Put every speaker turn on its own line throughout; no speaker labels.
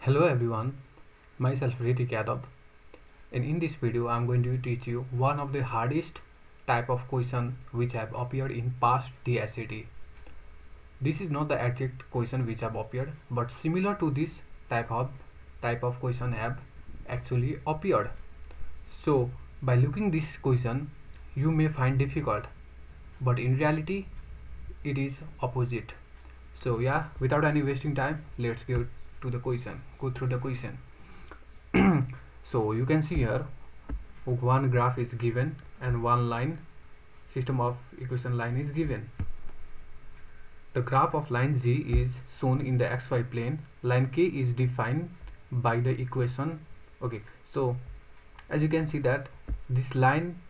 Hello everyone, myself Hritik Yadav, and in this video I am going to teach you one of the hardest type of question which have appeared in past DSAT. This is not the exact question which have appeared, but similar to this type of question have actually appeared. So by looking this question you may find difficult, but in reality it is opposite. So yeah, without any wasting time, let's go through the question. So you can see here one graph is given and one line system of equation line is given. The graph of line Z is shown in the xy plane. Line K is defined by the equation. Okay, so as you can see that this line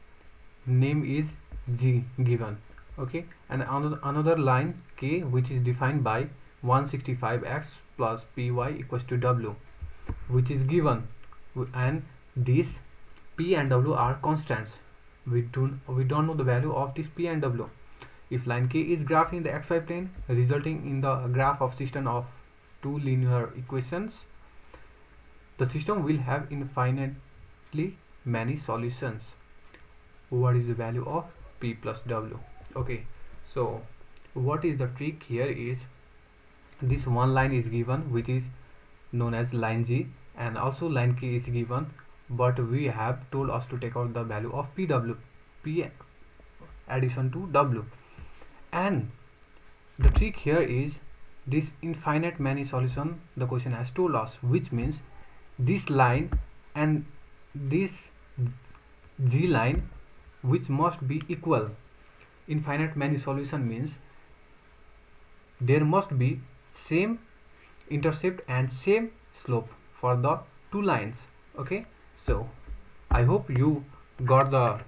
name is G given. Okay, and another line K which is defined by 165x plus py equals to w, which is given, and these p and w are constants. We don't know the value of this p and w. If line K is graphed in the xy plane, resulting in the graph of system of two linear equations, the system will have infinitely many solutions. What is the value of p plus w? Okay, so what is the trick here is this one line is given which is known as line G, and also line K is given, but we have told us to take out the value of p addition to w. And the trick here is this infinite many solution the question has told us, which means this line and this G line which must be equal. Infinite many solution means there must be same intercept and same slope for the two lines. Okay, so I hope you got the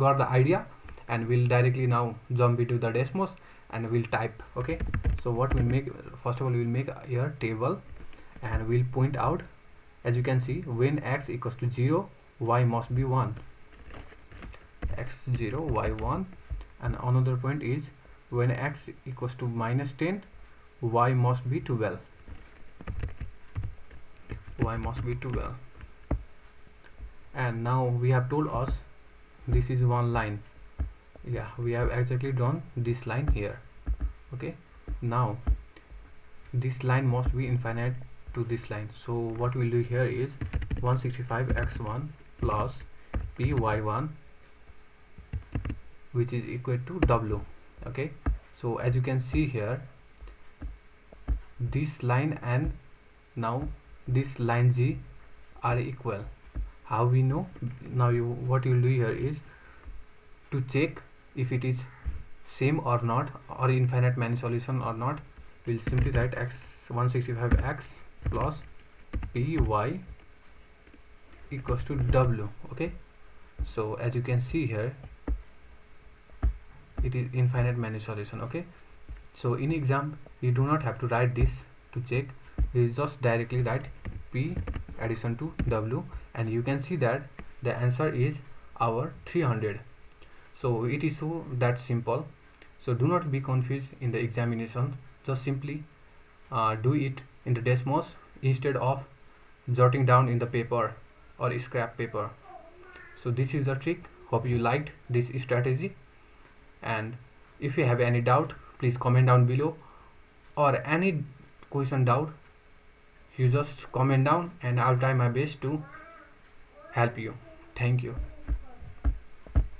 idea, and we'll directly now jump into the Desmos and we'll type. Okay, so what we'll make, first of all we'll make here table, and we'll point out, as you can see, when x equals to 0 y must be 1, x 0 y 1, and another point is when x equals to minus 10 y must be 12, and now we have told us this is one line. Yeah, we have exactly drawn this line here. Okay, now this line must be infinite to this line, so what we'll do here is 165x1 plus py1 which is equal to w. Okay, so as you can see here, this line and now this line G are equal. How we know? Now what you will do here is to check if it is same or not, or infinite many solution or not. We'll simply write x 165x plus py equals to w. Okay, so as you can see here, it is infinite many solution. Okay, so in exam you do not have to write this to check, you just directly write p addition to w, and you can see that the answer is our 300. So it is so that simple. So do not be confused in the examination, just simply do it in the Desmos instead of jotting down in the paper or scrap paper. So this is the trick. Hope you liked this strategy, and if you have any doubt, please comment down below, or any question doubt, you just comment down and I'll try my best to help you. Thank you.